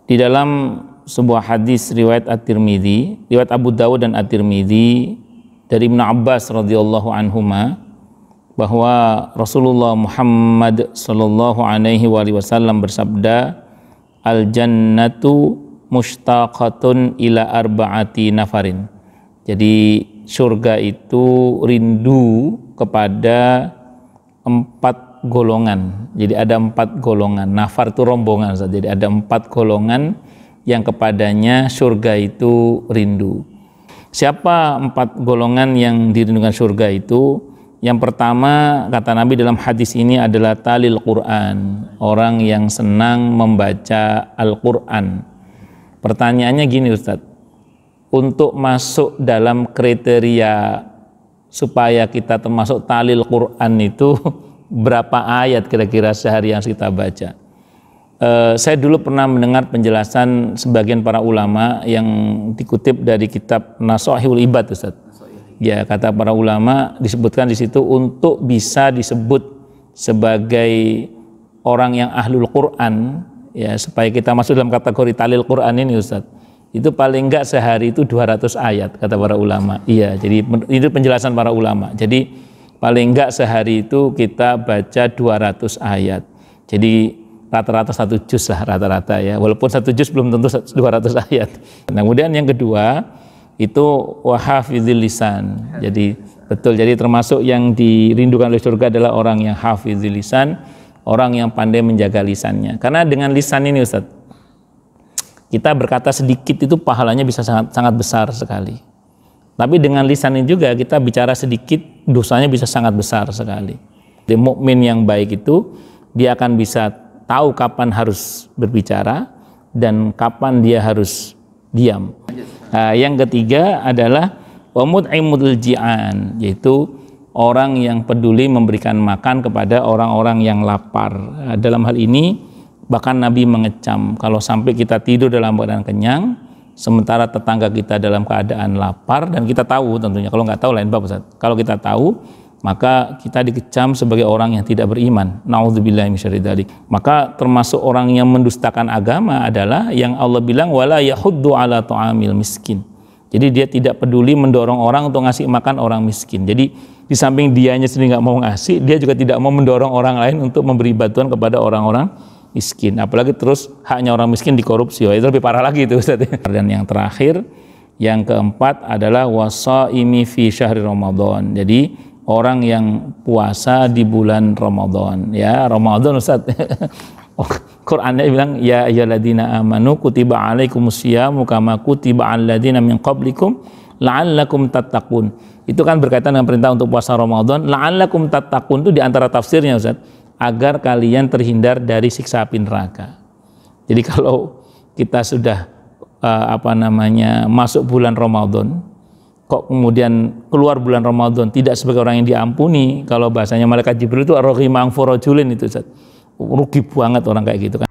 Di dalam sebuah hadis riwayat At-Tirmidzi, riwayat Abu Dawud dan At-Tirmidzi dari Ibnu Abbas radhiyallahu anhuma, bahwa Rasulullah Muhammad sallallahu alaihi wasallam bersabda, al-jannatu mushtaqatun ila arba'ati nafarin. Jadi surga itu rindu kepada 4 golongan. Jadi ada 4 golongan. Nafar itu rombongan. Jadi ada 4 golongan yang kepadanya surga itu rindu. Siapa 4 golongan yang dirindukan surga itu? Yang pertama, kata Nabi dalam hadis ini, adalah talil Quran, orang yang senang membaca Al-Quran. Pertanyaannya gini Ustadz, untuk masuk dalam kriteria supaya kita termasuk talil Quran itu berapa ayat kira-kira sehari yang kita baca? Saya dulu pernah mendengar penjelasan sebagian para ulama yang dikutip dari kitab Nasohihul Ibad, Ustaz. Ya, kata para ulama disebutkan di situ untuk bisa disebut sebagai orang yang ahlul Quran, ya, supaya kita masuk dalam kategori talil Quran ini, Ustaz. Itu paling enggak sehari itu 200 ayat kata para ulama. Iya, jadi itu penjelasan para ulama. Jadi paling enggak sehari itu kita baca 200 ayat. Jadi rata-rata 1 juz lah rata-rata ya. Walaupun 1 juz belum tentu 200 ayat. Nah, kemudian yang kedua itu wahafizil lisan. Jadi betul, jadi termasuk yang dirindukan oleh surga adalah orang yang hafizil lisan, orang yang pandai menjaga lisannya. Karena dengan lisan ini Ustaz, kita berkata sedikit itu pahalanya bisa sangat besar sekali. Tapi dengan lisan ini juga kita bicara sedikit, dosanya bisa sangat besar sekali. Jadi mukmin yang baik itu dia akan bisa tahu kapan harus berbicara dan kapan dia harus diam. Nah, yang ketiga adalah wamud'imul ji'an, yaitu orang yang peduli memberikan makan kepada orang-orang yang lapar. Nah, dalam hal ini bahkan Nabi mengecam kalau sampai kita tidur dalam keadaan kenyang sementara tetangga kita dalam keadaan lapar, dan kita tahu tentunya, kalau nggak tahu lain bab Ustaz. Kalau kita tahu, maka kita dikecam sebagai orang yang tidak beriman. Nauzubillahi minasyarri dzalik. Maka termasuk orang yang mendustakan agama adalah yang Allah bilang wala yahuddu ala ta'amil miskin. Jadi dia tidak peduli mendorong orang untuk ngasih makan orang miskin. Jadi di samping dianya sendiri nggak mau ngasih, dia juga tidak mau mendorong orang lain untuk memberi bantuan kepada orang-orang miskin. Apalagi terus haknya orang miskin dikorupsi. Oh, itu lebih parah lagi itu Ustaz. Dan yang terakhir, yang keempat adalah wasaimi fi syahri Ramadan. Jadi orang yang puasa di bulan Ramadan, ya Ramadan Ustaz. Qurannya bilang ya ayyuhalladzina amanu kutiba alaikumusyamu kama kutiba alal ladzina min qablikum la'allakum tattaqun. Itu kan berkaitan dengan perintah untuk puasa Ramadan. La'allakum tattaqun itu di antara tafsirnya Ustaz, agar kalian terhindar dari siksa api neraka. Jadi kalau kita sudah masuk bulan Ramadan, kok kemudian keluar bulan Ramadan tidak sebagai orang yang diampuni, kalau bahasanya malaikat Jibril itu ar-raghima angfurajulin itu Ustaz. Rugi banget orang kayak gitu kan.